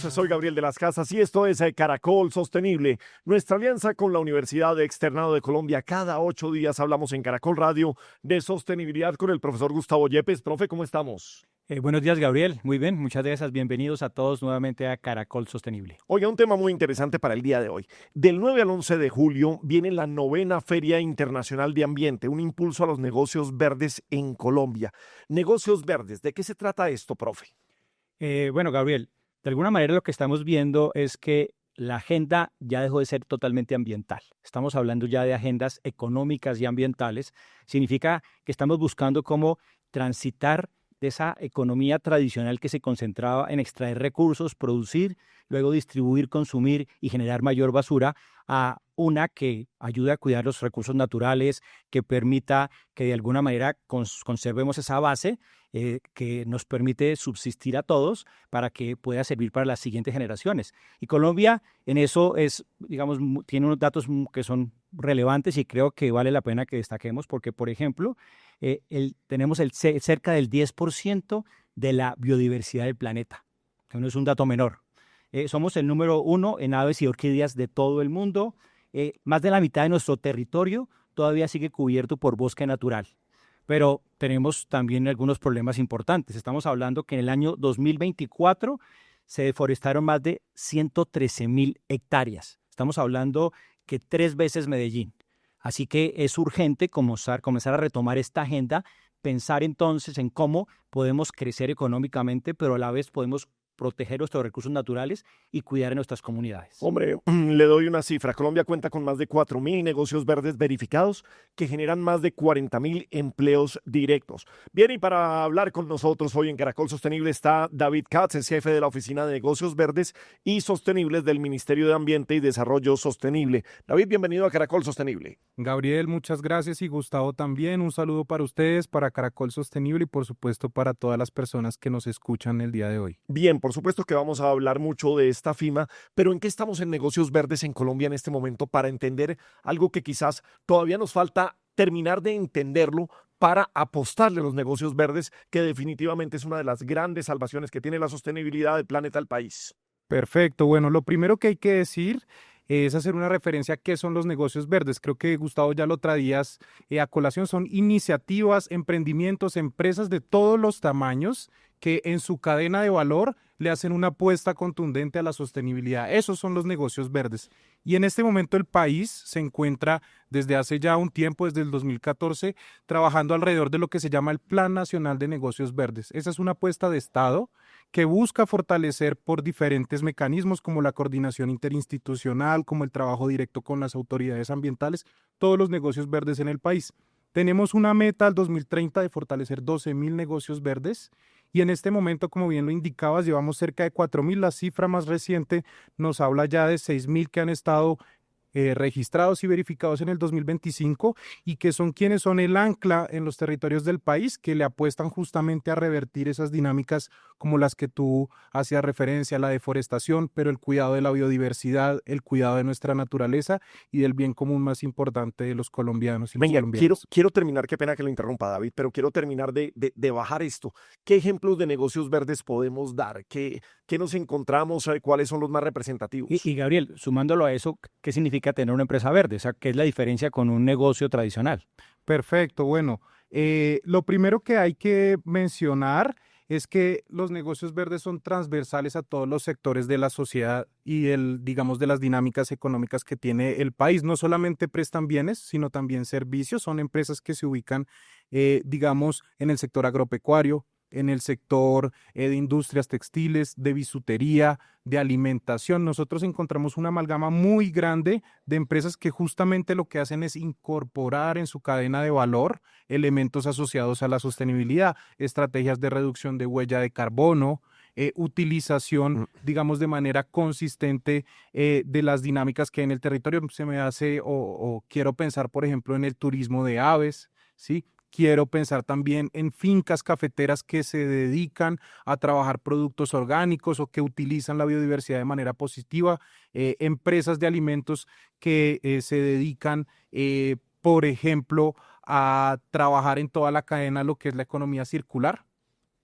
Soy Gabriel de las Casas y esto es Caracol Sostenible, nuestra alianza con la Universidad Externado de Colombia. Cada 8 días hablamos en Caracol Radio de sostenibilidad con el profesor Gustavo Yepes. Profe, ¿cómo estamos? Buenos días, Gabriel. Muy bien, muchas gracias. Bienvenidos a todos nuevamente a Caracol Sostenible. Oiga, un tema muy interesante para el día de hoy. Del 9 al 11 de julio viene la 9ª Feria Internacional de Ambiente, un impulso a los negocios verdes en Colombia. Negocios verdes, ¿de qué se trata esto, profe? Bueno, Gabriel, de alguna manera lo que estamos viendo es que la agenda ya dejó de ser totalmente ambiental. Estamos hablando ya de agendas económicas y ambientales. Significa que estamos buscando cómo transitar de esa economía tradicional que se concentraba en extraer recursos, producir, luego distribuir, consumir y generar mayor basura, a una que ayude a cuidar los recursos naturales, que permita que de alguna manera conservemos esa base que nos permite subsistir a todos para que pueda servir para las siguientes generaciones. Y Colombia en eso es, digamos, tiene unos datos que son relevantes y creo que vale la pena que destaquemos porque, por ejemplo, tenemos cerca del 10% de la biodiversidad del planeta, que no es un dato menor. Somos el número 1 en aves y orquídeas de todo el mundo. Más de la mitad de nuestro territorio todavía sigue cubierto por bosque natural. Pero tenemos también algunos problemas importantes. Estamos hablando que en el año 2024 se deforestaron más de 113.000 hectáreas. Estamos hablando que 3 veces Medellín. Así que es urgente comenzar a retomar esta agenda, pensar entonces en cómo podemos crecer económicamente, pero a la vez podemos proteger nuestros recursos naturales y cuidar de nuestras comunidades. Hombre, le doy una cifra. Colombia cuenta con más de 4.000 negocios verdes verificados que generan más de 40.000 empleos directos. Bien, y para hablar con nosotros hoy en Caracol Sostenible está David Katz, el jefe de la Oficina de Negocios Verdes y Sostenibles del Ministerio de Ambiente y Desarrollo Sostenible. David, bienvenido a Caracol Sostenible. Gabriel, muchas gracias y Gustavo también. Un saludo para ustedes, para Caracol Sostenible y por supuesto para todas las personas que nos escuchan el día de hoy. Bien, por supuesto que vamos a hablar mucho de esta FIMA, pero ¿en qué estamos en negocios verdes en Colombia en este momento para entender algo que quizás todavía nos falta terminar de entenderlo para apostarle a los negocios verdes, que definitivamente es una de las grandes salvaciones que tiene la sostenibilidad del planeta al país? Perfecto. Bueno, lo primero que hay que decir es hacer una referencia a qué son los negocios verdes. Creo que Gustavo ya lo traías a colación. Son iniciativas, emprendimientos, empresas de todos los tamaños que en su cadena de valor le hacen una apuesta contundente a la sostenibilidad. Esos son los negocios verdes. Y en este momento el país se encuentra desde hace ya un tiempo, desde el 2014, trabajando alrededor de lo que se llama el Plan Nacional de Negocios Verdes. Esa es una apuesta de Estado que busca fortalecer por diferentes mecanismos como la coordinación interinstitucional, como el trabajo directo con las autoridades ambientales, todos los negocios verdes en el país. Tenemos una meta al 2030 de fortalecer 12.000 negocios verdes y en este momento, como bien lo indicabas, llevamos cerca de 4.000. La cifra más reciente nos habla ya de 6.000 que han estado registrados y verificados en el 2025 y que son quienes son el ancla en los territorios del país que le apuestan justamente a revertir esas dinámicas como las que tú hacías referencia, la deforestación, pero el cuidado de la biodiversidad, el cuidado de nuestra naturaleza y del bien común más importante de los colombianos y Venga, los colombianos. quiero terminar, qué pena que lo interrumpa, David, pero quiero terminar de bajar esto. ¿Qué ejemplos de negocios verdes podemos dar? ¿Qué nos encontramos? ¿Cuáles son los más representativos? Y Gabriel, sumándolo a eso, ¿qué significa tener una empresa verde? O sea, ¿qué es la diferencia con un negocio tradicional? Perfecto, bueno, lo primero que hay que mencionar es que los negocios verdes son transversales a todos los sectores de la sociedad y digamos, de las dinámicas económicas que tiene el país. No solamente prestan bienes, sino también servicios. Son empresas que se ubican, digamos, en el sector agropecuario, en el sector de industrias textiles, de bisutería, de alimentación. Nosotros encontramos una amalgama muy grande de empresas que justamente lo que hacen es incorporar en su cadena de valor elementos asociados a la sostenibilidad, estrategias de reducción de huella de carbono, utilización, digamos, de manera consistente de las dinámicas que hay en el territorio. Se me hace, o quiero pensar, por ejemplo, en el turismo de aves, ¿sí? Quiero pensar también en fincas cafeteras que se dedican a trabajar productos orgánicos o que utilizan la biodiversidad de manera positiva, empresas de alimentos que se dedican, por ejemplo, a trabajar en toda la cadena lo que es la economía circular,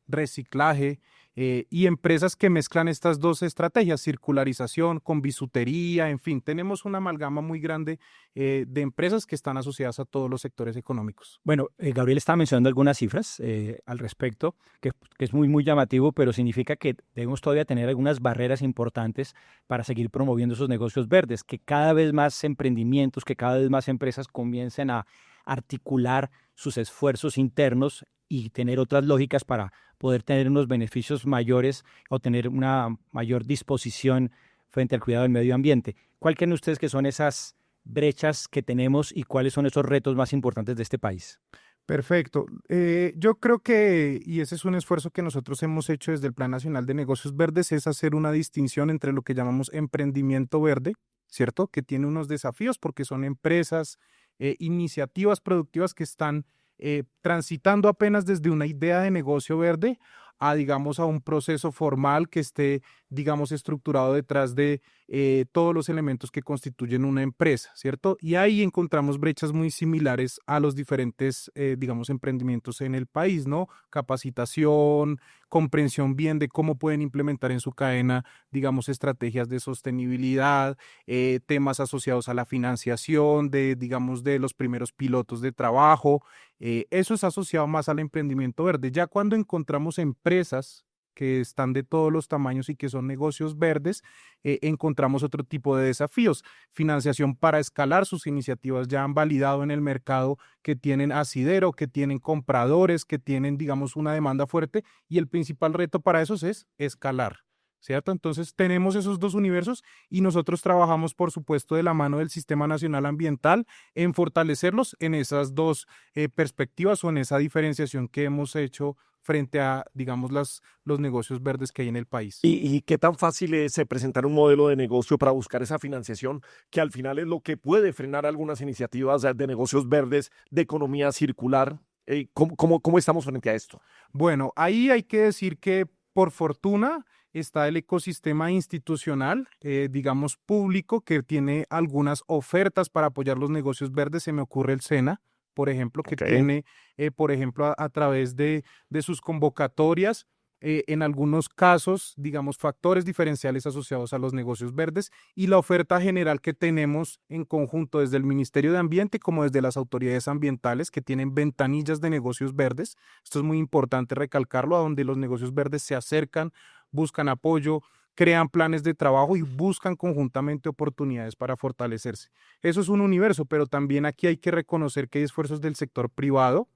reciclaje y empresas que mezclan estas dos estrategias, circularización con bisutería, en fin, tenemos una amalgama muy grande de empresas que están asociadas a todos los sectores económicos. Bueno, Gabriel estaba mencionando algunas cifras al respecto, que es muy, muy llamativo, pero significa que debemos todavía tener algunas barreras importantes para seguir promoviendo esos negocios verdes, que cada vez más emprendimientos, que cada vez más empresas comiencen a articular sus esfuerzos internos y tener otras lógicas para poder tener unos beneficios mayores o tener una mayor disposición frente al cuidado del medio ambiente. ¿Cuál creen ustedes que son esas brechas que tenemos y cuáles son esos retos más importantes de este país? Perfecto. Yo creo que, y ese es un esfuerzo que nosotros hemos hecho desde el Plan Nacional de Negocios Verdes, es hacer una distinción entre lo que llamamos emprendimiento verde, ¿cierto? Que tiene unos desafíos porque son empresas, iniciativas productivas que están transitando apenas desde una idea de negocio verde a, digamos, a un proceso formal que esté, digamos, estructurado detrás de todos los elementos que constituyen una empresa, ¿cierto? Y ahí encontramos brechas muy similares a los diferentes, digamos, emprendimientos en el país, ¿no? Capacitación, comprensión bien de cómo pueden implementar en su cadena, digamos, estrategias de sostenibilidad, temas asociados a la financiación, digamos, de los primeros pilotos de trabajo. Eso es asociado más al emprendimiento verde. Ya cuando encontramos empresas que están de todos los tamaños y que son negocios verdes, encontramos otro tipo de desafíos. Financiación para escalar, sus iniciativas ya han validado en el mercado que tienen asidero, que tienen compradores, que tienen, digamos, una demanda fuerte, y el principal reto para esos es escalar, ¿cierto? Entonces tenemos esos dos universos y nosotros trabajamos, por supuesto, de la mano del Sistema Nacional Ambiental en fortalecerlos en esas dos perspectivas o en esa diferenciación que hemos hecho frente a, digamos, los negocios verdes que hay en el país. ¿Y qué tan fácil es presentar un modelo de negocio para buscar esa financiación, que al final es lo que puede frenar algunas iniciativas de negocios verdes, de economía circular? ¿Cómo estamos frente a esto? Bueno, ahí hay que decir que, por fortuna, está el ecosistema institucional, digamos, público, que tiene algunas ofertas para apoyar los negocios verdes. Se me ocurre el SENA, por ejemplo, que tiene, por ejemplo, a través de sus convocatorias, en algunos casos, digamos, factores diferenciales asociados a los negocios verdes, y la oferta general que tenemos en conjunto desde el Ministerio de Ambiente como desde las autoridades ambientales, que tienen ventanillas de negocios verdes. Esto es muy importante recalcarlo, a donde los negocios verdes se acercan, buscan apoyo, crean planes de trabajo y buscan conjuntamente oportunidades para fortalecerse. Eso es un universo, pero también aquí hay que reconocer que hay esfuerzos del sector privado.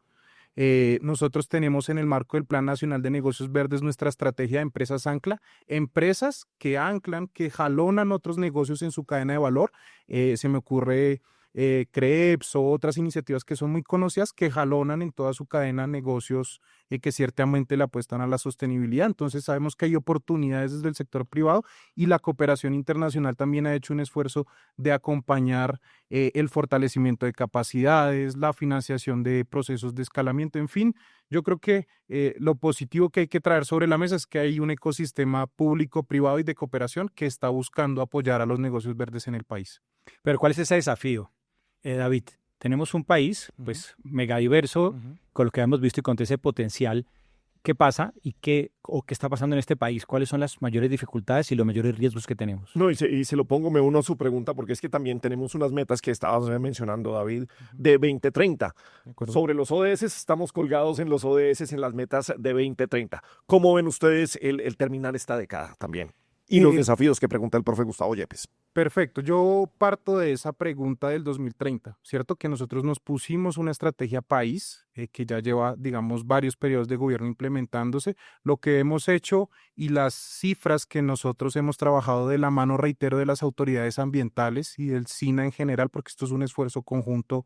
Nosotros tenemos en el marco del Plan Nacional de Negocios Verdes nuestra estrategia de empresas ancla, empresas que anclan, que jalonan otros negocios en su cadena de valor. Se me ocurre CREPS o otras iniciativas que son muy conocidas, que jalonan en toda su cadena negocios que ciertamente le apuestan a la sostenibilidad. Entonces sabemos que hay oportunidades desde el sector privado, y la cooperación internacional también ha hecho un esfuerzo de acompañar el fortalecimiento de capacidades, la financiación de procesos de escalamiento. En fin, yo creo que lo positivo que hay que traer sobre la mesa es que hay un ecosistema público, privado y de cooperación que está buscando apoyar a los negocios verdes en el país. Pero ¿cuál es ese desafío, David? Tenemos un país, pues, megadiverso, con lo que hemos visto y con ese potencial. ¿Qué pasa y qué está pasando en este país? ¿Cuáles son las mayores dificultades y los mayores riesgos que tenemos? No, y se lo pongo, me uno a su pregunta, porque es que también tenemos unas metas que estabas mencionando, David, de 2030. Sobre los ODS, estamos colgados en los ODS, en las metas de 2030. ¿Cómo ven ustedes el terminar esta década también? Y los desafíos que pregunta el profe Gustavo Yepes. Perfecto, yo parto de esa pregunta del 2030, ¿cierto? Que nosotros nos pusimos una estrategia país que ya lleva, digamos, varios periodos de gobierno implementándose. Lo que hemos hecho y las cifras que nosotros hemos trabajado de la mano, reitero, de las autoridades ambientales y del SINA en general, porque esto es un esfuerzo conjunto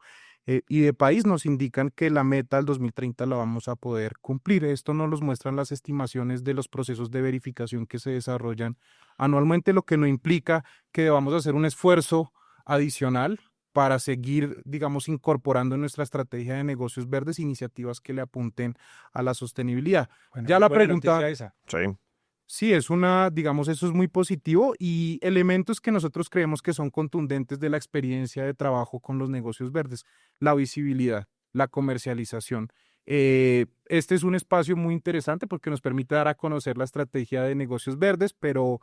y de país, nos indican que la meta del 2030 la vamos a poder cumplir. Esto nos lo muestran las estimaciones de los procesos de verificación que se desarrollan anualmente, lo que no implica que debamos hacer un esfuerzo adicional para seguir, digamos, incorporando en nuestra estrategia de negocios verdes iniciativas que le apunten a la sostenibilidad. Bueno, ya la buena pregunta... noticia esa. Sí. Sí, digamos, eso es muy positivo, y elementos que nosotros creemos que son contundentes de la experiencia de trabajo con los negocios verdes: la visibilidad, la comercialización, Este es un espacio muy interesante porque nos permite dar a conocer la estrategia de negocios verdes, pero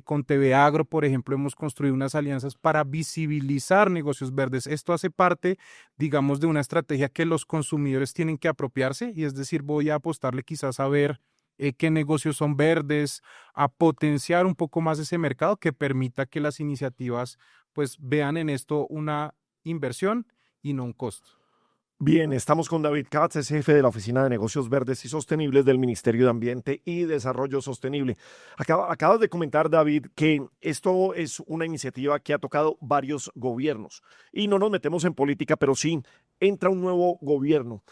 con TV Agro, por ejemplo, hemos construido unas alianzas para visibilizar negocios verdes. Esto hace parte, digamos, de una estrategia que los consumidores tienen que apropiarse, y es decir, voy a apostarle quizás a ver qué negocios son verdes, a potenciar un poco más ese mercado que permita que las iniciativas pues vean en esto una inversión y no un costo. Bien, estamos con David Katz, es jefe de la Oficina de Negocios Verdes y Sostenibles del Ministerio de Ambiente y Desarrollo Sostenible. Acabas de comentar, David, que esto es una iniciativa que ha tocado varios gobiernos y no nos metemos en política, pero sí entra un nuevo gobierno.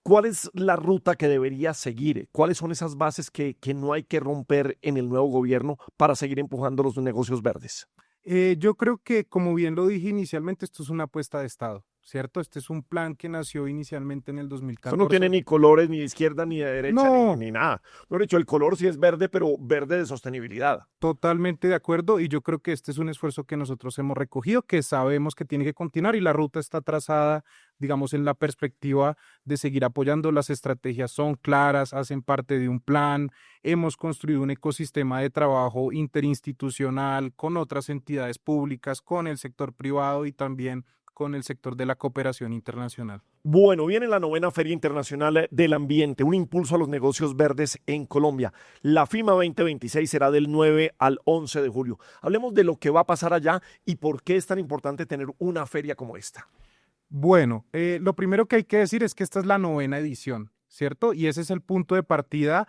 ¿Cuál es la ruta que debería seguir? ¿Cuáles son esas bases que no hay que romper en el nuevo gobierno para seguir empujando los negocios verdes? Yo creo que, como bien lo dije inicialmente, esto es una apuesta de Estado, ¿cierto? Este es un plan que nació inicialmente en el Esto no tiene 2014. ni colores ni de izquierda ni de derecha No, ni nada. Mejor dicho, el color sí es verde, pero verde de sostenibilidad. totalmente de acuerdo, y yo creo que este es un esfuerzo que nosotros hemos recogido, que sabemos que tiene que continuar, y la ruta está trazada, digamos, en la perspectiva de seguir apoyando. Las estrategias son claras, hacen parte de un plan. Hemos construido un ecosistema de trabajo interinstitucional con otras entidades públicas, con el sector privado y también con el sector de la cooperación internacional. Bueno, viene la 9ª Feria Internacional del Ambiente, un impulso a los negocios verdes en Colombia. La FIMA 2026 será del 9 al 11 de julio. Hablemos de lo que va a pasar allá y por qué es tan importante tener una feria como esta. Bueno, lo primero que hay que decir es que esta es la 9ª edición, ¿cierto? Y ese es el punto de partida,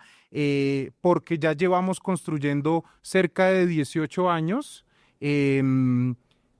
porque ya llevamos construyendo cerca de 18 años.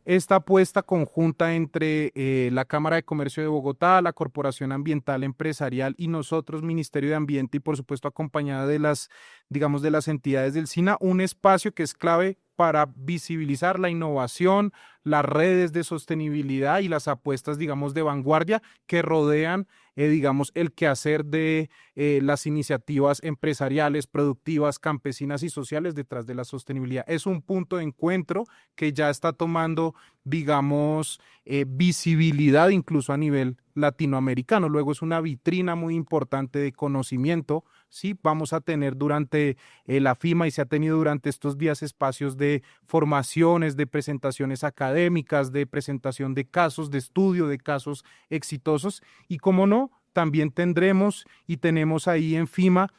Esta apuesta conjunta entre la Cámara de Comercio de Bogotá, la Corporación Ambiental Empresarial y nosotros, Ministerio de Ambiente, y por supuesto acompañada de las, digamos, de las entidades del SINA, un espacio que es clave para visibilizar la innovación, las redes de sostenibilidad y las apuestas, digamos, de vanguardia que rodean, digamos, el quehacer de las iniciativas empresariales, productivas, campesinas y sociales detrás de la sostenibilidad. Es un punto de encuentro que ya está tomando, digamos, visibilidad incluso a nivel latinoamericano. Luego es una vitrina muy importante de conocimiento. Sí, vamos a tener durante la FIMA, y se ha tenido durante estos días, espacios de formaciones, de presentaciones académicas, de presentación de casos, de estudio de casos exitosos, y como no, también tendremos y tenemos ahí en FIMA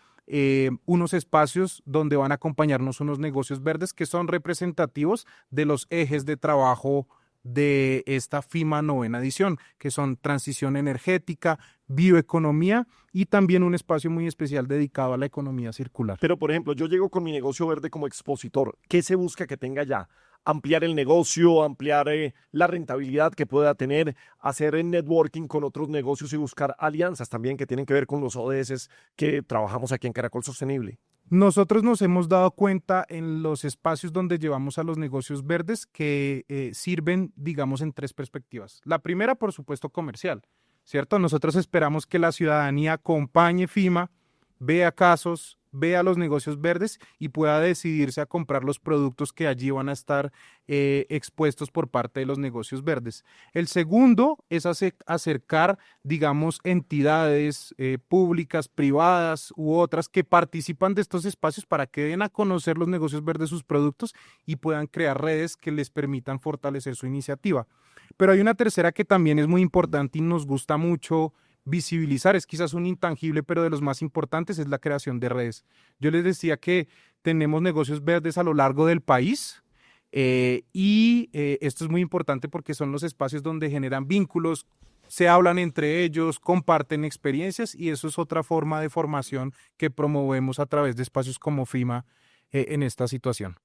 unos espacios donde van a acompañarnos unos negocios verdes que son representativos de los ejes de trabajo de esta FIMA 9ª edición, que son transición energética, bioeconomía y también un espacio muy especial dedicado a la economía circular. Pero, por ejemplo, yo llego con mi negocio verde como expositor. ¿Qué se busca que tenga ya? Ampliar el negocio, ampliar la rentabilidad que pueda tener, hacer networking con otros negocios y buscar alianzas también que tienen que ver con los ODS que trabajamos aquí en Caracol Sostenible. Nosotros nos hemos dado cuenta en los espacios donde llevamos a los negocios verdes que sirven, digamos, en 3 perspectivas. La primera, por supuesto, comercial, ¿cierto? Nosotros esperamos que la ciudadanía acompañe FIMA, vea casos, vea los negocios verdes y pueda decidirse a comprar los productos que allí van a estar expuestos por parte de los negocios verdes. El segundo es acercar, digamos, entidades públicas, privadas u otras que participan de estos espacios para que den a conocer los negocios verdes, sus productos, y puedan crear redes que les permitan fortalecer su iniciativa. Pero hay una tercera que también es muy importante y nos gusta mucho visibilizar, es quizás un intangible, pero de los más importantes, es la creación de redes. Yo les decía que tenemos negocios verdes a lo largo del país, esto es muy importante porque son los espacios donde generan vínculos, se hablan entre ellos, comparten experiencias, y eso es otra forma de formación que promovemos a través de espacios como FIMA en esta situación.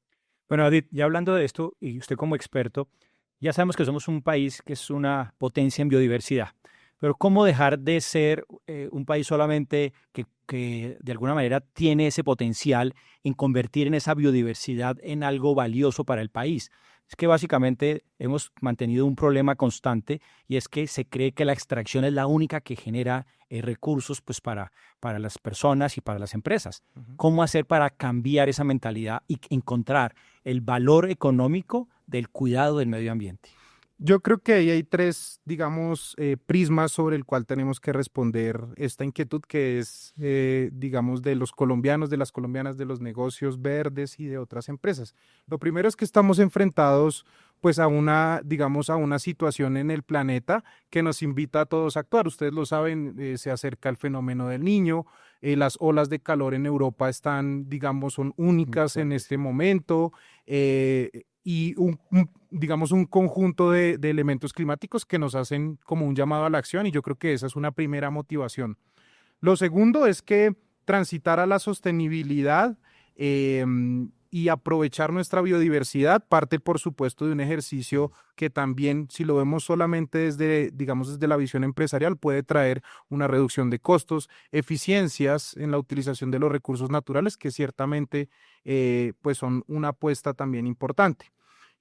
Bueno, David, ya hablando de esto, y usted como experto, ya sabemos que somos un país que es una potencia en biodiversidad. Pero ¿cómo dejar de ser un país solamente que de alguna manera tiene ese potencial en convertir en esa biodiversidad en algo valioso para el país? Es que básicamente hemos mantenido un problema constante, y es que se cree que la extracción es la única que genera recursos pues, para las personas y para las empresas. ¿Cómo hacer para cambiar esa mentalidad y encontrar el valor económico del cuidado del medio ambiente? Yo creo que ahí hay tres, digamos, prismas sobre el cual tenemos que responder esta inquietud que es, digamos, de los colombianos, de las colombianas, de los negocios verdes y de otras empresas. Lo primero es que estamos enfrentados, pues, a una, digamos, a una situación en el planeta que nos invita a todos a actuar. Ustedes lo saben, se acerca el fenómeno del Niño, las olas de calor en Europa están, digamos, son únicas en este momento. Y digamos, un conjunto de elementos climáticos que nos hacen como un llamado a la acción y yo creo que esa es una primera motivación. Lo segundo es que transitar a la sostenibilidad y aprovechar nuestra biodiversidad parte, por supuesto, de un ejercicio que también, si lo vemos solamente desde, digamos, desde la visión empresarial, puede traer una reducción de costos, eficiencias en la utilización de los recursos naturales, que ciertamente pues son una apuesta también importante.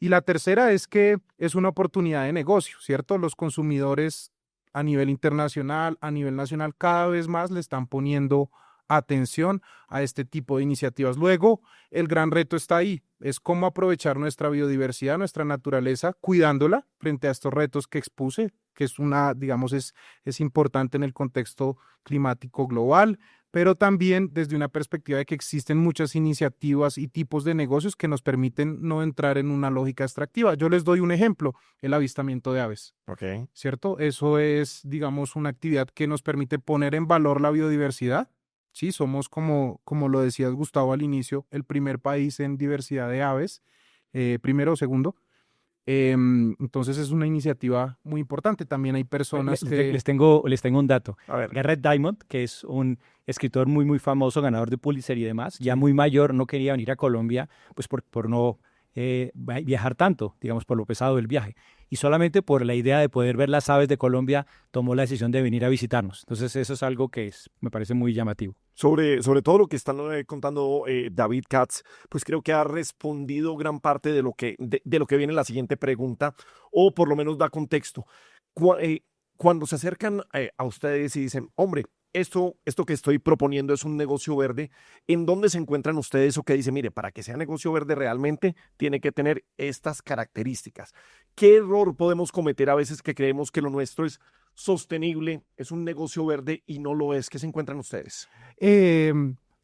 Y la tercera es que es una oportunidad de negocio, ¿cierto? Los consumidores a nivel internacional, a nivel nacional, cada vez más le están poniendo atención a este tipo de iniciativas. Luego, el gran reto está ahí, es cómo aprovechar nuestra biodiversidad, nuestra naturaleza, cuidándola frente a estos retos que expuse, que es una, digamos, es importante en el contexto climático global, pero también desde una perspectiva de que existen muchas iniciativas y tipos de negocios que nos permiten no entrar en una lógica extractiva. Yo les doy un ejemplo, el avistamiento de aves, Ok. ¿cierto? Eso es, digamos, una actividad que nos permite poner en valor la biodiversidad. Sí, somos como lo decías Gustavo al inicio, el primer país en diversidad de aves, primero o segundo. Entonces es una iniciativa muy importante. También hay personas que... Les tengo un dato. A ver. Garrett Diamond, que es un escritor muy, muy famoso, ganador de Pulitzer y demás, ya muy mayor, no quería venir a Colombia, pues por no viajar tanto, digamos, por lo pesado del viaje. Y solamente por la idea de poder ver las aves de Colombia, tomó la decisión de venir a visitarnos. Entonces eso es algo que me parece muy llamativo. Sobre todo lo que están contando David Katz, pues creo que ha respondido gran parte de lo que viene en la siguiente pregunta, o por lo menos da contexto. Cuando se acercan a ustedes y dicen, hombre, esto que estoy proponiendo es un negocio verde, ¿en dónde se encuentran ustedes o que dice, mire, para que sea negocio verde realmente tiene que tener estas características? ¿Qué error podemos cometer a veces que creemos que lo nuestro es sostenible, es un negocio verde y no lo es? ¿Qué se encuentran ustedes?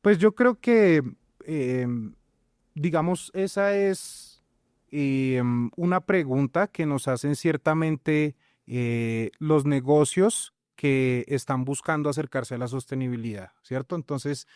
Pues yo creo que, digamos, esa es una pregunta que nos hacen ciertamente los negocios que están buscando acercarse a la sostenibilidad, ¿cierto? Entonces,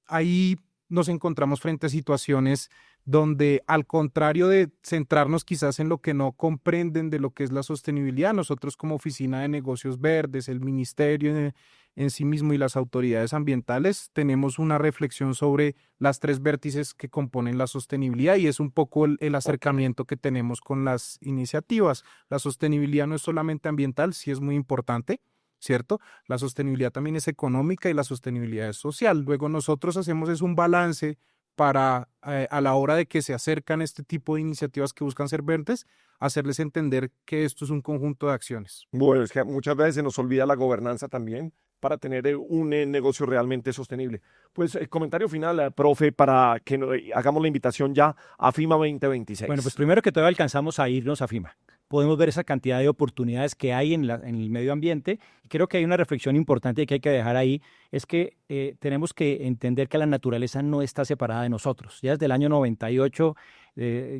ahí nos encontramos frente a situaciones donde, al contrario de centrarnos quizás en lo que no comprenden de lo que es la sostenibilidad, nosotros como Oficina de Negocios Verdes, el Ministerio en sí mismo y las autoridades ambientales, tenemos una reflexión sobre las tres vértices que componen la sostenibilidad y es un poco el acercamiento que tenemos con las iniciativas. La sostenibilidad no es solamente ambiental, sí es muy importante, ¿cierto? La sostenibilidad también es económica y la sostenibilidad es social. Luego nosotros hacemos un balance para, a la hora de que se acercan este tipo de iniciativas que buscan ser verdes, hacerles entender que esto es un conjunto de acciones. Bueno, es que muchas veces se nos olvida la gobernanza también para tener un negocio realmente sostenible. Pues comentario final, profe, para que hagamos la invitación ya a FIMA 2026. Bueno, pues primero que todo alcanzamos a irnos a FIMA. Podemos ver esa cantidad de oportunidades que hay en el medio ambiente. Y creo que hay una reflexión importante que hay que dejar ahí, es que tenemos que entender que la naturaleza no está separada de nosotros. Ya desde el año 98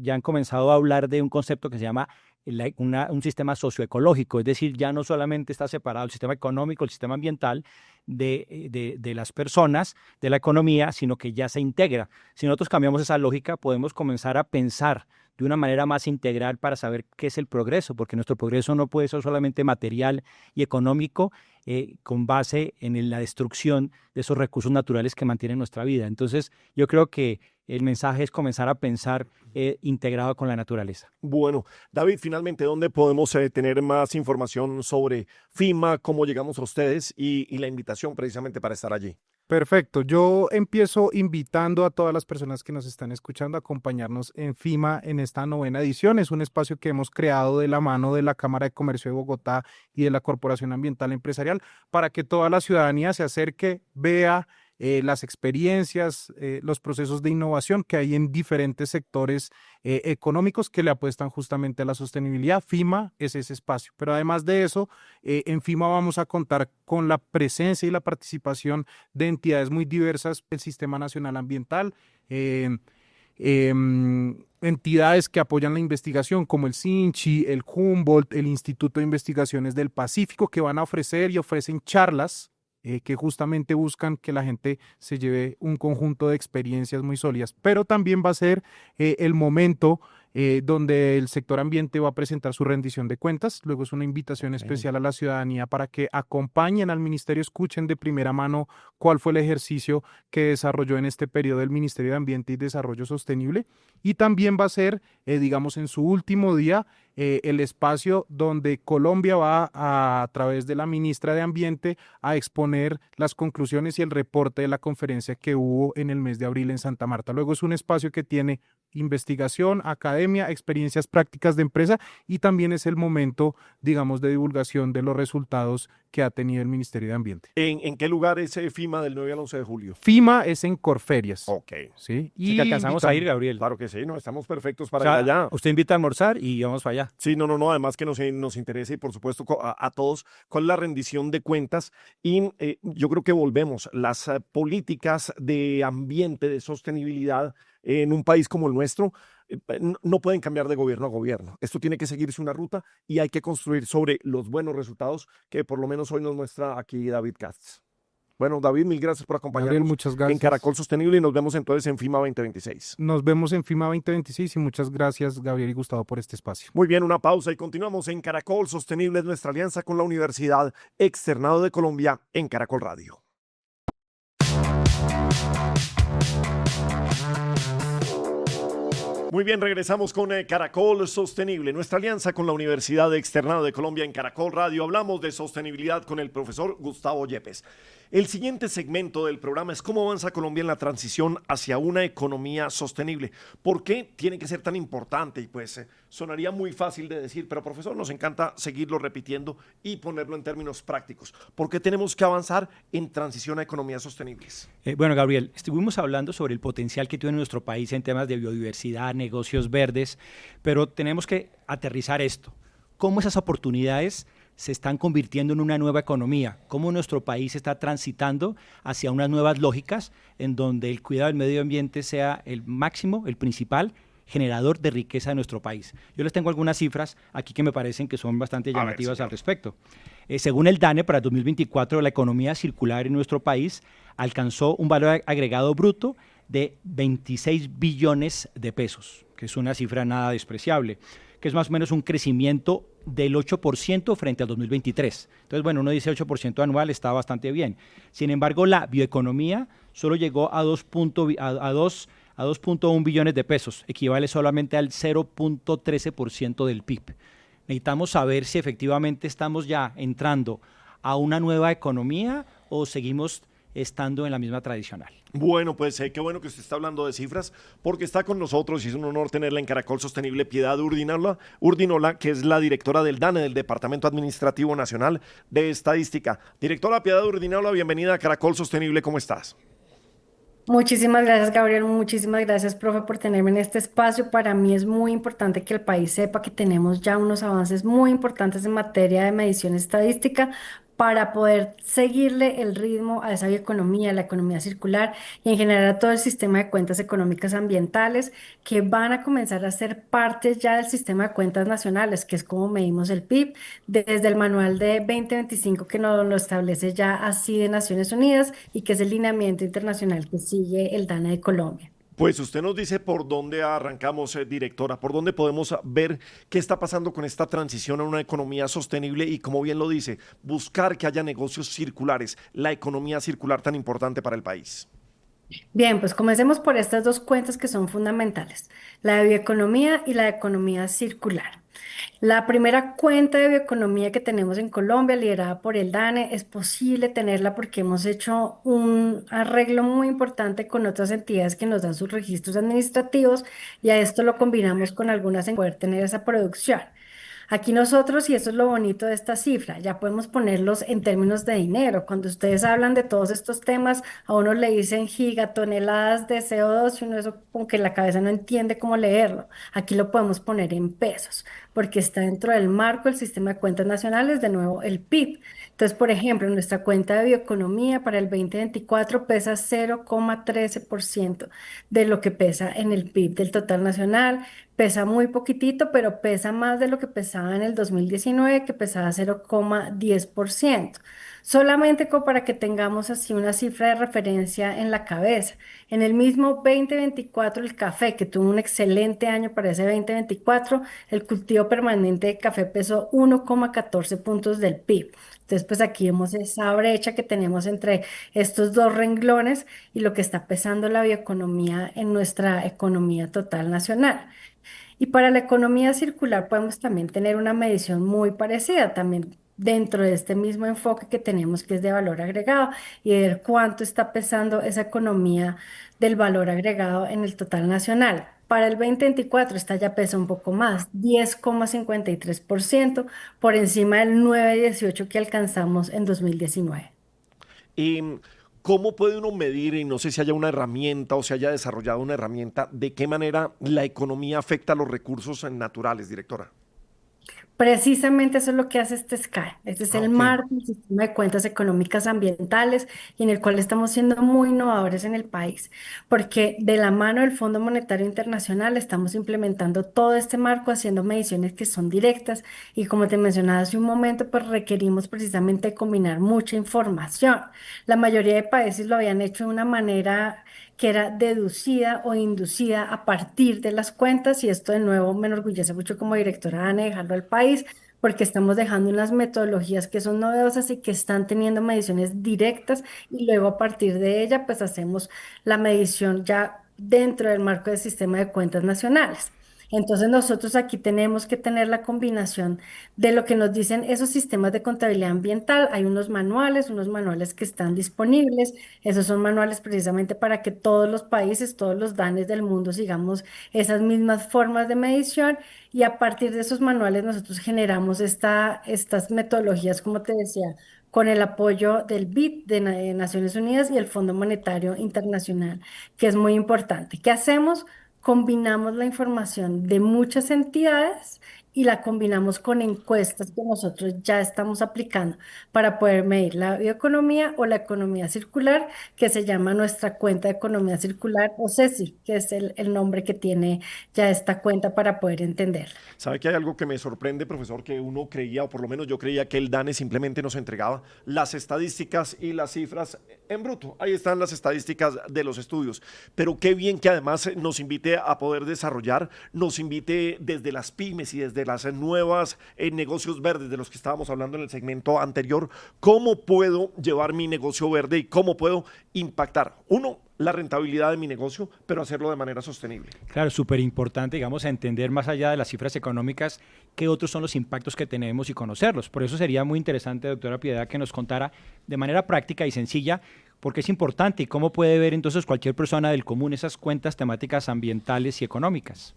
ya han comenzado a hablar de un concepto que se llama un sistema socioecológico, es decir, ya no solamente está separado el sistema económico, el sistema ambiental de las personas, de la economía, sino que ya se integra. Si nosotros cambiamos esa lógica, podemos comenzar a pensar de una manera más integral para saber qué es el progreso, porque nuestro progreso no puede ser solamente material y económico con base en la destrucción de esos recursos naturales que mantienen nuestra vida. Entonces, yo creo que el mensaje es comenzar a pensar integrado con la naturaleza. Bueno, David, finalmente, ¿dónde podemos tener más información sobre FIMA, cómo llegamos a ustedes y la invitación precisamente para estar allí? Perfecto. Yo empiezo invitando a todas las personas que nos están escuchando a acompañarnos en FIMA en esta 9ª edición. Es un espacio que hemos creado de la mano de la Cámara de Comercio de Bogotá y de la Corporación Ambiental Empresarial para que toda la ciudadanía se acerque, vea, las experiencias, los procesos de innovación que hay en diferentes sectores económicos que le apuestan justamente a la sostenibilidad. FIMA es ese espacio, pero además de eso, en FIMA vamos a contar con la presencia y la participación de entidades muy diversas del Sistema Nacional Ambiental, entidades que apoyan la investigación como el SINCHI, el Humboldt, el Instituto de Investigaciones del Pacífico, que van a ofrecer y ofrecen charlas que justamente buscan que la gente se lleve un conjunto de experiencias muy sólidas. Pero también va a ser el momento donde el sector ambiente va a presentar su rendición de cuentas. Luego es una invitación especial a la ciudadanía para que acompañen al ministerio, escuchen de primera mano cuál fue el ejercicio que desarrolló en este periodo el Ministerio de Ambiente y Desarrollo Sostenible. Y también va a ser, digamos, en su último día, el espacio donde Colombia va a través de la ministra de Ambiente a exponer las conclusiones y el reporte de la conferencia que hubo en el mes de abril en Santa Marta. Luego es un espacio que tiene investigación, academia, experiencias prácticas de empresa y también es el momento, digamos, de divulgación de los resultados que ha tenido el Ministerio de Ambiente. ¿En qué lugar es FIMA del 9 al 11 de julio? FIMA es en Corferias. Ok. ¿Sí? Sí que alcanzamos a ir, Gabriel. Claro que sí, no, estamos perfectos O para sea, ir allá. usted invita a almorzar y vamos para allá. Sí, no, además que nos interesa y por supuesto a todos cuál es la rendición de cuentas y yo creo que volvemos, las políticas de ambiente, de sostenibilidad en un país como el nuestro no pueden cambiar de gobierno a gobierno. Esto tiene que seguirse una ruta y hay que construir sobre los buenos resultados que por lo menos hoy nos muestra aquí David Katz. Bueno, David, mil gracias por acompañarnos. Gabriel, muchas gracias. En Caracol Sostenible y nos vemos entonces en FIMA 2026. Nos vemos en FIMA 2026 y muchas gracias, Gabriel y Gustavo, por este espacio. Muy bien, una pausa y continuamos en Caracol Sostenible, es nuestra alianza con la Universidad Externado de Colombia en Caracol Radio. Muy bien, regresamos con Caracol Sostenible, nuestra alianza con la Universidad Externado de Colombia en Caracol Radio. Hablamos de sostenibilidad con el profesor Gustavo Yepes. El siguiente segmento del programa es cómo avanza Colombia en la transición hacia una economía sostenible. ¿Por qué tiene que ser tan importante? Y pues sonaría muy fácil de decir, pero profesor, nos encanta seguirlo repitiendo y ponerlo en términos prácticos. ¿Por qué tenemos que avanzar en transición a economías sostenibles? Bueno, Gabriel, estuvimos hablando sobre el potencial que tiene nuestro país en temas de biodiversidad, negocios verdes, pero tenemos que aterrizar esto. ¿Cómo esas oportunidades se están convirtiendo en una nueva economía? ¿Cómo nuestro país está transitando hacia unas nuevas lógicas en donde el cuidado del medio ambiente sea el máximo, el principal generador de riqueza de nuestro país? Yo les tengo algunas cifras aquí que me parecen que son bastante llamativas al respecto. Según el DANE, para 2024 la economía circular en nuestro país alcanzó un valor agregado bruto de 26 billones de pesos, que es una cifra nada despreciable, que es más o menos un crecimiento del 8% frente al 2023. Entonces, bueno, uno dice 8% anual, está bastante bien. Sin embargo, la bioeconomía solo llegó a 2.1 billones de pesos, equivale solamente al 0.13% del PIB. Necesitamos saber si efectivamente estamos ya entrando a una nueva economía o seguimos estando en la misma tradicional. Bueno, pues qué bueno que usted está hablando de cifras, porque está con nosotros y es un honor tenerla en Caracol Sostenible, Piedad Urdinola, que es la directora del DANE, del Departamento Administrativo Nacional de Estadística. Directora Piedad Urdinola, bienvenida a Caracol Sostenible, ¿cómo estás? Muchísimas gracias, Gabriel. Muchísimas gracias, profe, por tenerme en este espacio. Para mí es muy importante que el país sepa que tenemos ya unos avances muy importantes en materia de medición estadística para poder seguirle el ritmo a esa bioeconomía, la economía circular y en general a todo el sistema de cuentas económicas ambientales que van a comenzar a ser parte ya del sistema de cuentas nacionales, que es como medimos el PIB, desde el manual de 2025 que nos lo establece ya así de Naciones Unidas y que es el lineamiento internacional que sigue el DANA de Colombia. Pues usted nos dice por dónde arrancamos, directora, por dónde podemos ver qué está pasando con esta transición a una economía sostenible y, como bien lo dice, buscar que haya negocios circulares, la economía circular tan importante para el país. Bien, pues comencemos por estas dos cuentas que son fundamentales, la de bioeconomía y la de economía circular. La primera cuenta de bioeconomía que tenemos en Colombia, liderada por el DANE, es posible tenerla porque hemos hecho un arreglo muy importante con otras entidades que nos dan sus registros administrativos y a esto lo combinamos con algunas en poder tener esa producción. Aquí nosotros, y eso es lo bonito de esta cifra, ya podemos ponerlos en términos de dinero. Cuando ustedes hablan de todos estos temas, a uno le dicen gigatoneladas de CO2 y uno eso como que la cabeza no entiende cómo leerlo. Aquí lo podemos poner en pesos, porque está dentro del marco del sistema de cuentas nacionales, de nuevo el PIB. Entonces, por ejemplo, nuestra cuenta de bioeconomía para el 2024 pesa 0,13% de lo que pesa en el PIB del total nacional. Pesa muy poquitito, pero pesa más de lo que pesaba en el 2019, que pesaba 0,10%. Solamente como para que tengamos así una cifra de referencia en la cabeza. En el mismo 2024, el café, que tuvo un excelente año para ese 2024, el cultivo permanente de café pesó 1,14 puntos del PIB. Entonces, pues aquí vemos esa brecha que tenemos entre estos dos renglones y lo que está pesando la bioeconomía en nuestra economía total nacional. Y para la economía circular podemos también tener una medición muy parecida, también dentro de este mismo enfoque que tenemos, que es de valor agregado, y ver cuánto está pesando esa economía del valor agregado en el total nacional. Para el 2024 esta ya pesa un poco más, 10,53% por encima del 9,18 que alcanzamos en 2019. ¿Y cómo puede uno medir, y no sé si haya una herramienta o se haya desarrollado una herramienta, de qué manera la economía afecta a los recursos naturales, directora? Precisamente eso es lo que hace este SCAE. Este es Ah, el ok. marco del sistema de cuentas económicas ambientales y en el cual estamos siendo muy innovadores en el país, porque de la mano del Fondo Monetario Internacional estamos implementando todo este marco, haciendo mediciones que son directas y como te mencionaba hace un momento, pues requerimos precisamente combinar mucha información. La mayoría de países lo habían hecho de una manera que era deducida o inducida a partir de las cuentas y esto de nuevo me enorgullece mucho como directora de dejarlo al país porque estamos dejando unas metodologías que son novedosas y que están teniendo mediciones directas y luego a partir de ella pues hacemos la medición ya dentro del marco del sistema de cuentas nacionales. Entonces nosotros aquí tenemos que tener la combinación de lo que nos dicen esos sistemas de contabilidad ambiental. Hay unos manuales que están disponibles. Esos son manuales precisamente para que todos los países, todos los DANES del mundo sigamos esas mismas formas de medición y a partir de esos manuales nosotros generamos estas metodologías, como te decía, con el apoyo del BID de Naciones Unidas y el Fondo Monetario Internacional, que es muy importante. ¿Qué hacemos? Combinamos la información de muchas entidades y la combinamos con encuestas que nosotros ya estamos aplicando para poder medir la bioeconomía o la economía circular, que se llama nuestra cuenta de economía circular o CECI, que es el nombre que tiene ya esta cuenta para poder entenderla. ¿Sabe que hay algo que me sorprende, profesor? Que uno creía, o por lo menos yo creía, que el DANE simplemente nos entregaba las estadísticas y las cifras en bruto. Ahí están las estadísticas de los estudios. Pero qué bien que además nos invite a poder desarrollar, nos invite desde las pymes y desde las nuevas negocios verdes de los que estábamos hablando en el segmento anterior, cómo puedo llevar mi negocio verde y cómo puedo impactar, uno, la rentabilidad de mi negocio, pero hacerlo de manera sostenible. Claro, súper importante, digamos, a entender más allá de las cifras económicas qué otros son los impactos que tenemos y conocerlos. Por eso sería muy interesante, doctora Piedad, que nos contara de manera práctica y sencilla por qué es importante y cómo puede ver entonces cualquier persona del común esas cuentas temáticas ambientales y económicas.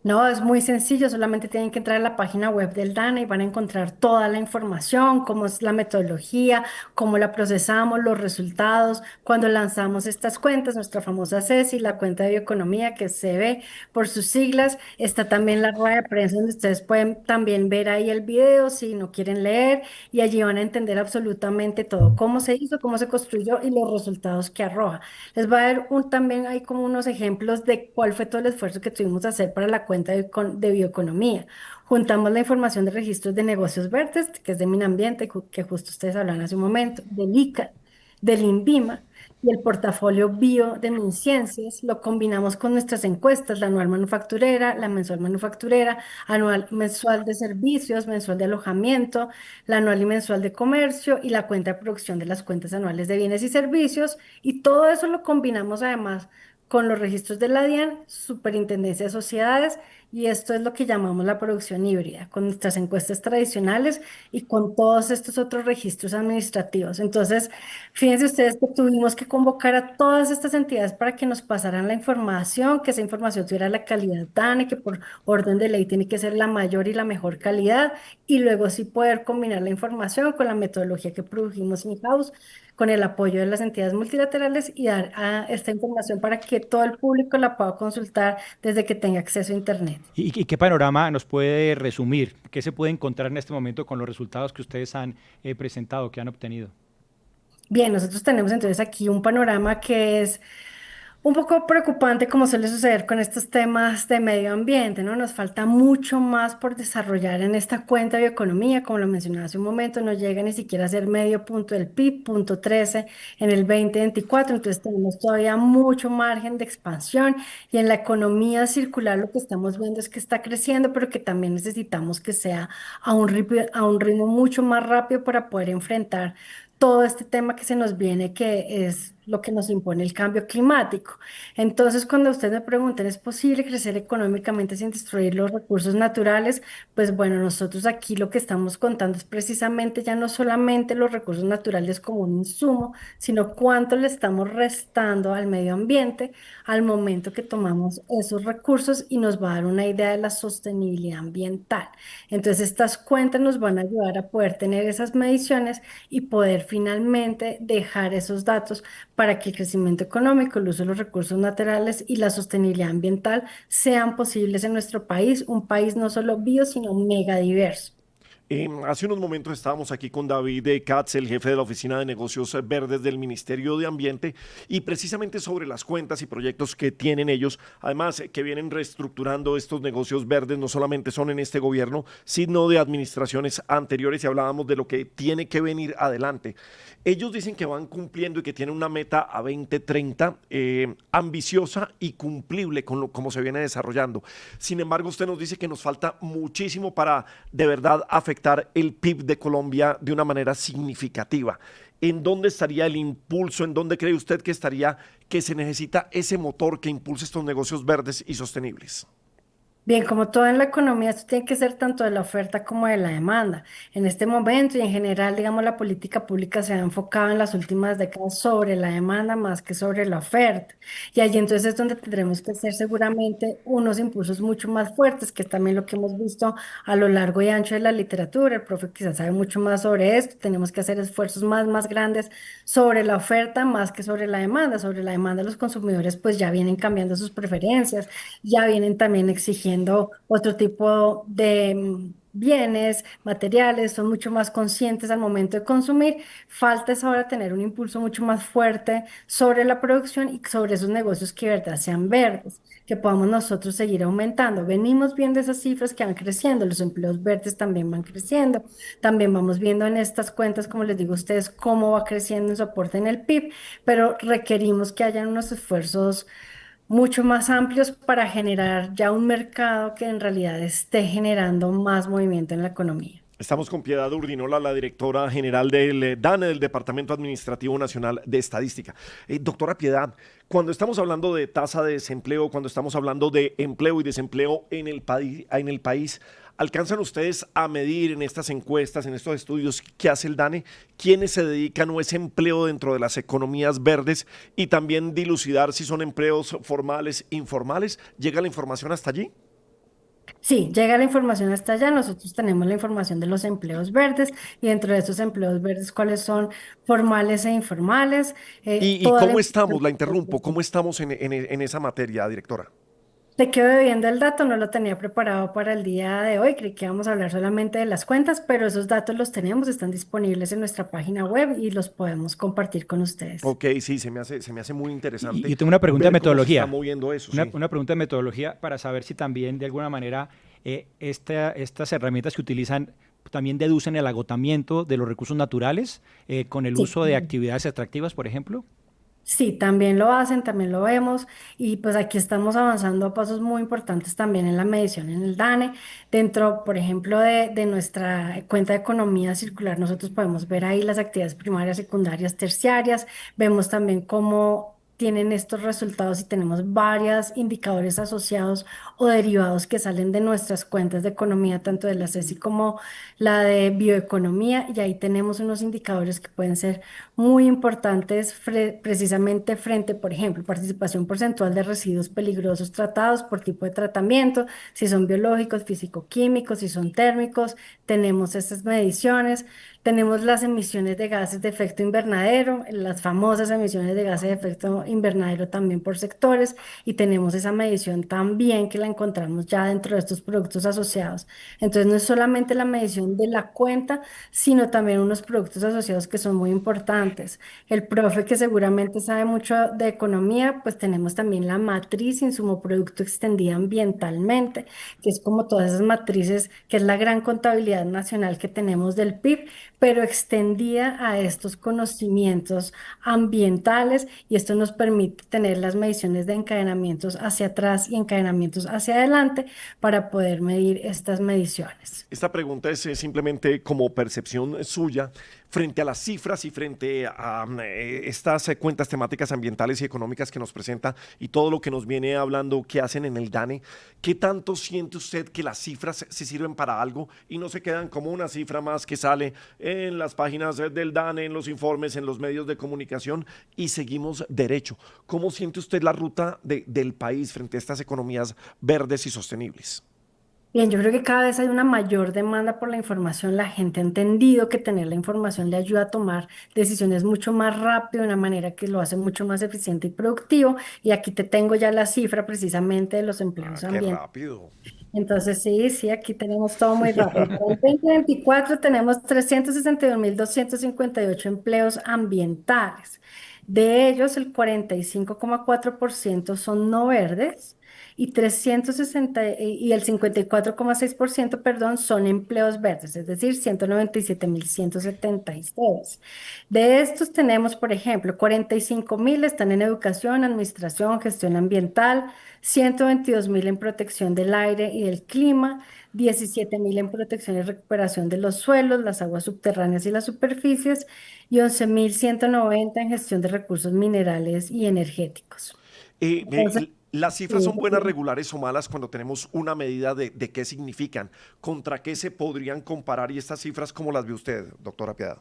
No, es muy sencillo, solamente tienen que entrar a la página web del DANA y van a encontrar toda la información, cómo es la metodología, cómo la procesamos, los resultados. Cuando lanzamos estas cuentas, nuestra famosa CECI, la cuenta de bioeconomía que se ve por sus siglas, está también la rueda de prensa donde ustedes pueden también ver ahí el video si no quieren leer y allí van a entender absolutamente todo, cómo se hizo, cómo se construyó y los resultados que arroja. Les voy a dar también hay como unos ejemplos de cuál fue todo el esfuerzo que tuvimos que hacer para la cuenta de bioeconomía. Juntamos la información de registros de negocios verdes, que es de Minambiente, que justo ustedes hablan hace un momento, del ICA, del INVIMA y el portafolio bio de MinCiencias. Lo combinamos con nuestras encuestas, la anual manufacturera, la mensual manufacturera, anual mensual de servicios, mensual de alojamiento, la anual y mensual de comercio y la cuenta de producción de las cuentas anuales de bienes y servicios. Y todo eso lo combinamos además con los registros de la DIAN, Superintendencia de Sociedades y esto es lo que llamamos la producción híbrida, con nuestras encuestas tradicionales y con todos estos otros registros administrativos. Entonces, fíjense ustedes que tuvimos que convocar a todas estas entidades para que nos pasaran la información, que esa información tuviera la calidad DANE, que por orden de ley tiene que ser la mayor y la mejor calidad, y luego sí poder combinar la información con la metodología que produjimos in-house, con el apoyo de las entidades multilaterales y dar esta información para que todo el público la pueda consultar desde que tenga acceso a Internet. ¿Y qué panorama nos puede resumir? ¿Qué se puede encontrar en este momento con los resultados que ustedes han presentado, que han obtenido? Bien, nosotros tenemos entonces aquí un panorama que es un poco preocupante, como suele suceder con estos temas de medio ambiente, ¿no? Nos falta mucho más por desarrollar en esta cuenta de bioeconomía, como lo mencionaba hace un momento, no llega ni siquiera a ser medio punto del PIB, punto 13 en el 2024, entonces tenemos todavía mucho margen de expansión y en la economía circular lo que estamos viendo es que está creciendo, pero que también necesitamos que sea a un ritmo mucho más rápido para poder enfrentar todo este tema que se nos viene, que es lo que nos impone el cambio climático. Entonces, cuando ustedes me preguntan, ¿es posible crecer económicamente sin destruir los recursos naturales? Pues bueno, nosotros aquí lo que estamos contando es precisamente ya no solamente los recursos naturales como un insumo, sino cuánto le estamos restando al medio ambiente al momento que tomamos esos recursos y nos va a dar una idea de la sostenibilidad ambiental. Entonces, estas cuentas nos van a ayudar a poder tener esas mediciones y poder finalmente dejar esos datos para que el crecimiento económico, el uso de los recursos naturales y la sostenibilidad ambiental sean posibles en nuestro país, un país no solo bio, sino mega diverso. Hace unos momentos estábamos aquí con David Katz, el jefe de la Oficina de Negocios Verdes del Ministerio de Ambiente, y precisamente sobre las cuentas y proyectos que tienen ellos, además que vienen reestructurando estos negocios verdes, no solamente son en este gobierno, sino de administraciones anteriores, y hablábamos de lo que tiene que venir adelante. Ellos dicen que van cumpliendo y que tienen una meta a 2030 ambiciosa y cumplible con cómo se viene desarrollando. Sin embargo, usted nos dice que nos falta muchísimo para de verdad afectar el PIB de Colombia de una manera significativa. ¿En dónde estaría el impulso? ¿En dónde cree usted que estaría que se necesita ese motor que impulse estos negocios verdes y sostenibles? Bien, como todo en la economía, esto tiene que ser tanto de la oferta como de la demanda. En este momento y en general, digamos, la política pública se ha enfocado en las últimas décadas sobre la demanda más que sobre la oferta. Y allí entonces es donde tendremos que hacer seguramente unos impulsos mucho más fuertes, que es también lo que hemos visto a lo largo y ancho de la literatura. El profe quizás sabe mucho más sobre esto. Tenemos que hacer esfuerzos más grandes sobre la oferta más que sobre la demanda. Sobre la demanda, los consumidores pues ya vienen cambiando sus preferencias, ya vienen también exigiendo otro tipo de bienes, materiales, son mucho más conscientes al momento de consumir. Falta es ahora tener un impulso mucho más fuerte sobre la producción y sobre esos negocios que de verdad sean verdes, que podamos nosotros seguir aumentando. Venimos viendo esas cifras que van creciendo, los empleos verdes también van creciendo, también vamos viendo en estas cuentas, como les digo a ustedes, cómo va creciendo el soporte en el PIB, pero requerimos que hayan unos esfuerzos mucho más amplios para generar ya un mercado que en realidad esté generando más movimiento en la economía. Estamos con Piedad Urdinola, la directora general del DANE, del Departamento Administrativo Nacional de Estadística. Doctora Piedad, cuando estamos hablando de tasa de desempleo, cuando estamos hablando de empleo y desempleo en el país, ¿alcanzan ustedes a medir en estas encuestas, en estos estudios que hace el DANE, quiénes se dedican a ese empleo dentro de las economías verdes y también dilucidar si son empleos formales, informales? ¿Llega la información hasta allí? Sí, llega la información hasta allá. Nosotros tenemos la información de los empleos verdes y dentro de esos empleos verdes, cuáles son formales e informales. ¿Y Toda la cómo estamos? información. La interrumpo. ¿Cómo estamos en esa materia, directora? Te quedo debiendo el dato, no lo tenía preparado para el día de hoy, creí que íbamos a hablar solamente de las cuentas, pero esos datos los tenemos, están disponibles en nuestra página web y los podemos compartir con ustedes. Ok, sí, se me hace muy Y interesante yo tengo una pregunta de ver cómo se está metodología. moviendo eso, Una, sí. una pregunta de metodología para saber si también de alguna manera estas herramientas que utilizan también deducen el agotamiento de los recursos naturales con el Sí. uso de actividades extractivas, por ejemplo. Sí, también lo hacen, también lo vemos y pues aquí estamos avanzando a pasos muy importantes también en la medición en el DANE. Dentro, por ejemplo, de nuestra cuenta de economía circular, nosotros podemos ver ahí las actividades primarias, secundarias, terciarias. Vemos también cómo tienen estos resultados y tenemos varios indicadores asociados o derivados que salen de nuestras cuentas de economía, tanto de la CECI como la de bioeconomía, y ahí tenemos unos indicadores que pueden ser muy importantes precisamente frente, por ejemplo, participación porcentual de residuos peligrosos tratados por tipo de tratamiento, si son biológicos, físico-químicos, si son térmicos, tenemos estas mediciones. Tenemos las emisiones de gases de efecto invernadero, las famosas emisiones de gases de efecto invernadero también por sectores, y tenemos esa medición también que la encontramos ya dentro de estos productos asociados. Entonces no es solamente la medición de la cuenta, sino también unos productos asociados que son muy importantes. El profe que seguramente sabe mucho de economía, pues tenemos también la matriz insumo producto extendida ambientalmente, que es como todas esas matrices, que es la gran contabilidad nacional que tenemos del PIB, pero extendida a estos conocimientos ambientales, y esto nos permite tener las mediciones de encadenamientos hacia atrás y encadenamientos hacia adelante para poder medir estas mediciones. Esta pregunta es simplemente como percepción suya frente a las cifras y frente a estas cuentas temáticas ambientales y económicas que nos presenta y todo lo que nos viene hablando que hacen en el DANE. ¿Qué tanto siente usted que las cifras se sirven para algo y no se quedan como una cifra más que sale en las páginas del DANE, en los informes, en los medios de comunicación y seguimos derecho? ¿Cómo siente usted la ruta del país frente a estas economías verdes y sostenibles? Bien, yo creo que cada vez hay una mayor demanda por la información. La gente ha entendido que tener la información le ayuda a tomar decisiones mucho más rápido, de una manera que lo hace mucho más eficiente y productivo. Y aquí te tengo ya la cifra precisamente de los Ah, empleos qué ambientales. rápido. Entonces, sí, sí, aquí tenemos todo muy rápido. Para el 2024 tenemos 362.258 empleos ambientales. De ellos, el 45,4% son no verdes y 360 y el 54,6%, perdón, son empleos verdes, es decir, 197.176. De estos tenemos, por ejemplo, 45.000 están en educación, administración, gestión ambiental, 122.000 en protección del aire y del clima, 17.000 en protección y recuperación de los suelos, las aguas subterráneas y las superficies, y 11.190 en gestión de recursos minerales y energéticos. Entonces, ¿Las cifras sí, son buenas, regulares o malas cuando tenemos una medida de qué significan? ¿Contra qué se podrían comparar? Y estas cifras, ¿cómo las ve usted, doctora Piedad?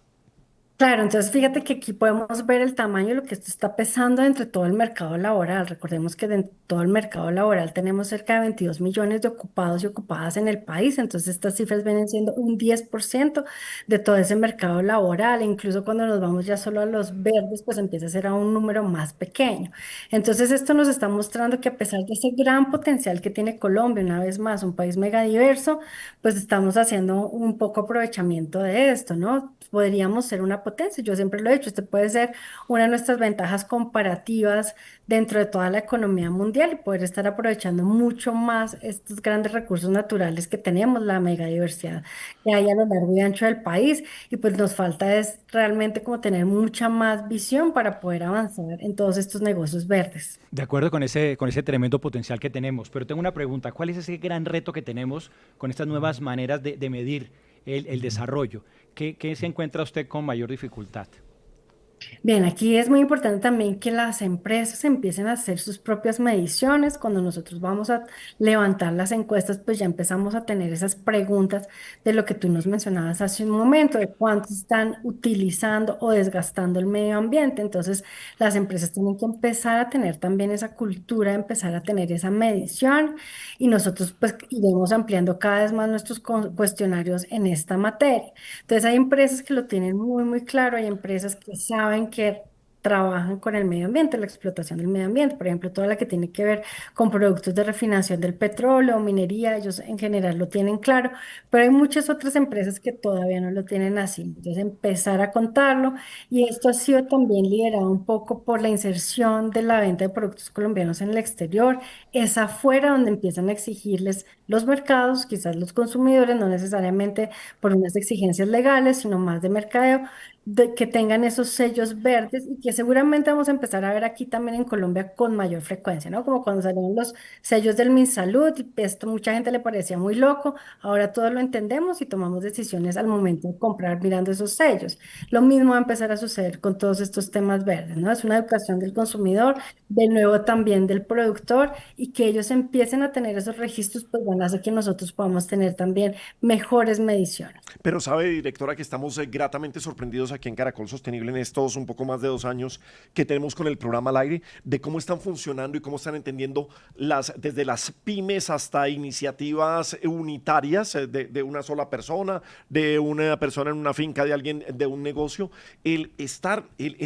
claro, entonces fíjate que aquí podemos ver el tamaño de lo que esto está pesando entre todo el mercado laboral. Recordemos que en todo el mercado laboral tenemos cerca de 22 millones de ocupados y ocupadas en el país. Entonces estas cifras vienen siendo un 10% de todo ese mercado laboral. E incluso cuando nos vamos ya solo a los verdes, pues empieza a ser a un número más pequeño. Entonces esto nos está mostrando que a pesar de ese gran potencial que tiene Colombia, una vez más, un país megadiverso, pues estamos haciendo un poco aprovechamiento de esto, ¿no? Podríamos ser una potencia, yo siempre lo he dicho, este puede ser una de nuestras ventajas comparativas dentro de toda la economía mundial y poder estar aprovechando mucho más estos grandes recursos naturales que tenemos, la megadiversidad que hay a lo largo y ancho del país, y pues nos falta es realmente como tener mucha más visión para poder avanzar en todos estos negocios verdes. De acuerdo con ese tremendo potencial que tenemos, pero tengo una pregunta, ¿cuál es ese gran reto que tenemos con estas nuevas maneras de medir el desarrollo? ¿Qué se encuentra usted con mayor dificultad? Bien, aquí es muy importante también que las empresas empiecen a hacer sus propias mediciones. Cuando nosotros vamos a levantar las encuestas, pues ya empezamos a tener esas preguntas de lo que tú nos mencionabas hace un momento, de cuánto están utilizando o desgastando el medio ambiente. Entonces, las empresas tienen que empezar a tener también esa cultura, empezar a tener esa medición, y nosotros pues iremos ampliando cada vez más nuestros cuestionarios en esta materia. Entonces hay empresas que lo tienen muy, muy claro, hay empresas que saben que trabajan con el medio ambiente, la explotación del medio ambiente, por ejemplo, toda la que tiene que ver con productos de refinación del petróleo, minería, ellos en general lo tienen claro, pero hay muchas otras empresas que todavía no lo tienen así. Entonces empezar a contarlo, y esto ha sido también liderado un poco por la inserción de la venta de productos colombianos en el exterior. Es afuera donde empiezan a exigirles los mercados, quizás los consumidores, no necesariamente por unas exigencias legales, sino más de mercadeo, que tengan esos sellos verdes y que seguramente vamos a empezar a ver aquí también en Colombia con mayor frecuencia, ¿no? Como cuando salieron los sellos del MinSalud, y esto mucha gente le parecía muy loco, ahora todos lo entendemos y tomamos decisiones al momento de comprar mirando esos sellos. Lo mismo va a empezar a suceder con todos estos temas verdes, ¿no? Es una educación del consumidor, de nuevo también del productor, y que ellos empiecen a tener esos registros, pues van a hacer que nosotros podamos tener también mejores mediciones. Pero sabe, directora, que estamos gratamente sorprendidos aquí en Caracol Sostenible en estos un poco más de 2 años que tenemos con el programa al aire, de cómo están funcionando y cómo están entendiendo desde las pymes hasta iniciativas unitarias de una sola persona, de una persona en una finca, de alguien, de un negocio, el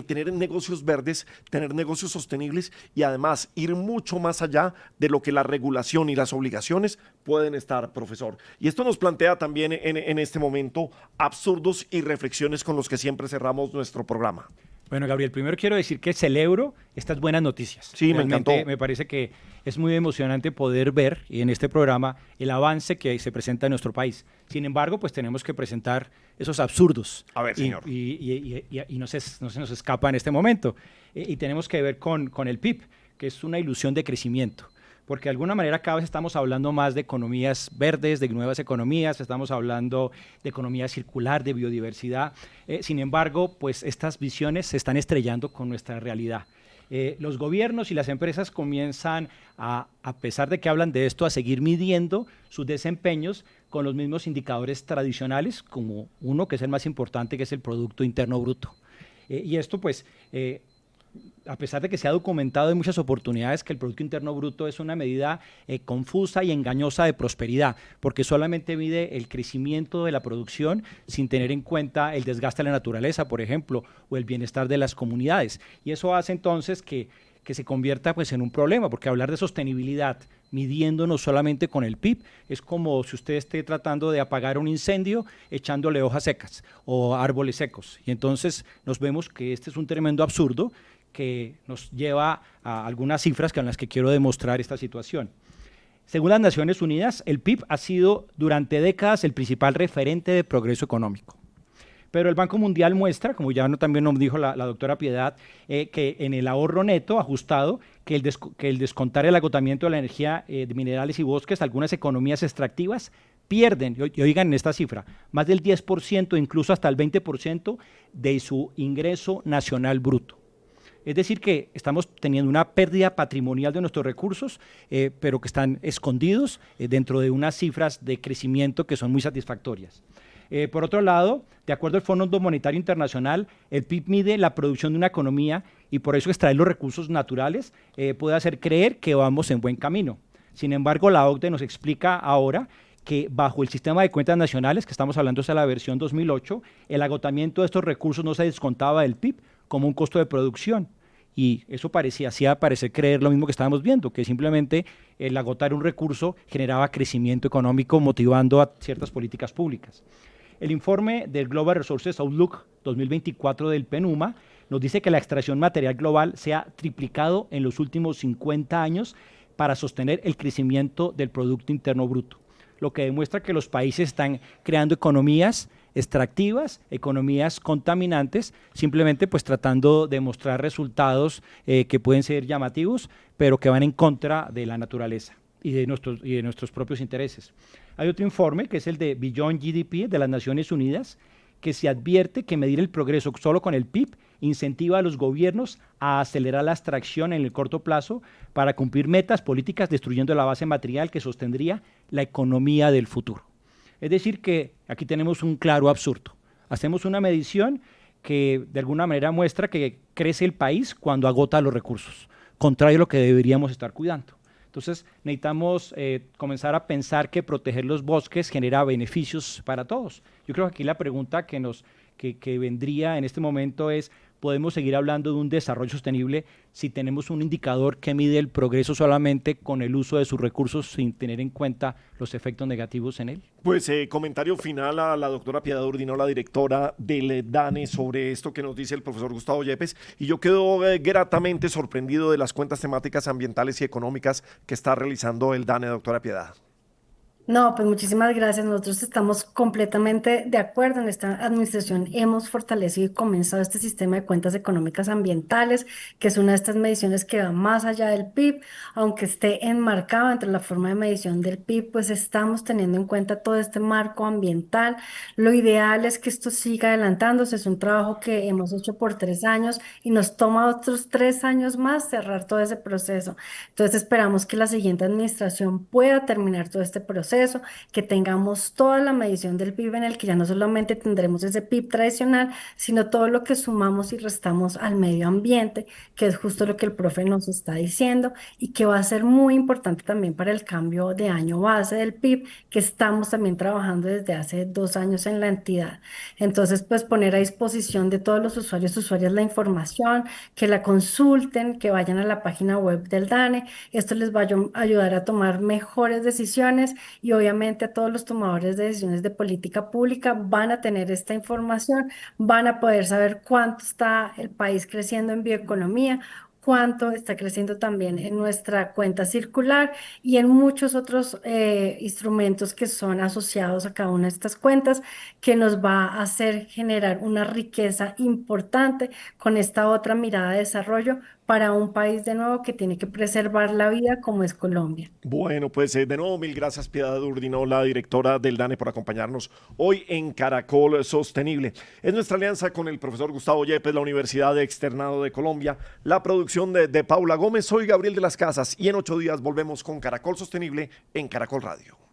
tener negocios verdes, tener negocios sostenibles y además ir mucho más allá de lo que la regulación y las obligaciones pueden estar, profesor. Y esto nos plantea también en este momento absurdos y reflexiones con los que siempre cerramos nuestro programa. Bueno, Gabriel, primero quiero decir que celebro estas buenas noticias. Sí, me Realmente encantó. me parece que es muy emocionante poder ver en este programa el avance que se presenta en nuestro país. Sin embargo, pues tenemos que presentar esos absurdos. A ver, señor. Y no se nos escapa en este momento. Y tenemos que ver con el PIB, que es una ilusión de crecimiento. Porque de alguna manera cada vez estamos hablando más de economías verdes, de nuevas economías, estamos hablando de economía circular, de biodiversidad. Sin embargo, pues estas visiones se están estrellando con nuestra realidad. Los gobiernos y las empresas comienzan a pesar de que hablan de esto, a seguir midiendo sus desempeños con los mismos indicadores tradicionales, como uno que es el más importante, que es el Producto Interno Bruto. Y esto pues a pesar de que se ha documentado en muchas oportunidades que el Producto Interno Bruto es una medida confusa y engañosa de prosperidad, porque solamente mide el crecimiento de la producción sin tener en cuenta el desgaste de la naturaleza, por ejemplo, o el bienestar de las comunidades. Y eso hace entonces que se convierta pues, en un problema, porque hablar de sostenibilidad midiéndonos solamente con el PIB es como si usted esté tratando de apagar un incendio echándole hojas secas o árboles secos. Y entonces nos vemos que este es un tremendo absurdo que nos lleva a algunas cifras con las que quiero demostrar esta situación. Según las Naciones Unidas, el PIB ha sido durante décadas el principal referente de progreso económico. Pero el Banco Mundial muestra, como ya también nos dijo la doctora Piedad, que en el ahorro neto ajustado, que el descontar el agotamiento de la energía de minerales y bosques, algunas economías extractivas pierden, y oigan esta cifra, más del 10%, incluso hasta el 20% de su ingreso nacional bruto. Es decir, que estamos teniendo una pérdida patrimonial de nuestros recursos, pero que están escondidos dentro de unas cifras de crecimiento que son muy satisfactorias. Por otro lado, de acuerdo al Fondo Monetario Internacional, el PIB mide la producción de una economía y por eso extraer los recursos naturales puede hacer creer que vamos en buen camino. Sin embargo, la OCDE nos explica ahora que bajo el sistema de cuentas nacionales, que estamos hablando de la versión 2008, el agotamiento de estos recursos no se descontaba del PIB como un costo de producción. Y eso hacía parecer creer lo mismo que estábamos viendo, que simplemente el agotar un recurso generaba crecimiento económico motivando a ciertas políticas públicas. El informe del Global Resources Outlook 2024 del PNUMA nos dice que la extracción material global se ha triplicado en los últimos 50 años para sostener el crecimiento del Producto Interno Bruto, lo que demuestra que los países están creando economías extractivas, economías contaminantes, simplemente pues tratando de mostrar resultados que pueden ser llamativos, pero que van en contra de la naturaleza y de nuestros propios intereses. Hay otro informe que es el de Beyond GDP de las Naciones Unidas, que se advierte que medir el progreso solo con el PIB incentiva a los gobiernos a acelerar la extracción en el corto plazo para cumplir metas políticas destruyendo la base material que sostendría la economía del futuro. Es decir, que aquí tenemos un claro absurdo. Hacemos una medición que de alguna manera muestra que crece el país cuando agota los recursos, contrario a lo que deberíamos estar cuidando. Entonces necesitamos comenzar a pensar que proteger los bosques genera beneficios para todos. Yo creo que aquí la pregunta que vendría en este momento es, ¿podemos seguir hablando de un desarrollo sostenible si tenemos un indicador que mide el progreso solamente con el uso de sus recursos sin tener en cuenta los efectos negativos en él? Pues comentario final a la doctora Piedad Urdinola, directora del DANE, sobre esto que nos dice el profesor Gustavo Yepes, y yo quedo gratamente sorprendido de las cuentas temáticas ambientales y económicas que está realizando el DANE, doctora Piedad. No, pues muchísimas gracias. Nosotros estamos completamente de acuerdo. En esta administración hemos fortalecido y comenzado este sistema de cuentas económicas ambientales, que es una de estas mediciones que va más allá del PIB, aunque esté enmarcado entre la forma de medición del PIB, pues estamos teniendo en cuenta todo este marco ambiental. Lo ideal es que esto siga adelantándose. Es un trabajo que hemos hecho por 3 años y nos toma otros 3 años más cerrar todo ese proceso. Entonces esperamos que la siguiente administración pueda terminar todo este proceso, que tengamos toda la medición del PIB en el que ya no solamente tendremos ese PIB tradicional, sino todo lo que sumamos y restamos al medio ambiente, que es justo lo que el profe nos está diciendo y que va a ser muy importante también para el cambio de año base del PIB, que estamos también trabajando desde hace 2 años en la entidad. Entonces, pues poner a disposición de todos los usuarias la información, que la consulten, que vayan a la página web del DANE. Esto les va a ayudar a tomar mejores decisiones y obviamente a todos los tomadores de decisiones de política pública van a tener esta información, van a poder saber cuánto está el país creciendo en bioeconomía, cuánto está creciendo también en nuestra cuenta circular y en muchos otros instrumentos que son asociados a cada una de estas cuentas, que nos va a hacer generar una riqueza importante con esta otra mirada de desarrollo para un país de nuevo que tiene que preservar la vida como es Colombia. Bueno, pues de nuevo mil gracias Piedad Urdinola, directora del DANE, por acompañarnos hoy en Caracol Sostenible. Es nuestra alianza con el profesor Gustavo Yepes, la Universidad Externado de Colombia, la producción de Paula Gómez. Soy Gabriel de las Casas y en 8 días volvemos con Caracol Sostenible en Caracol Radio.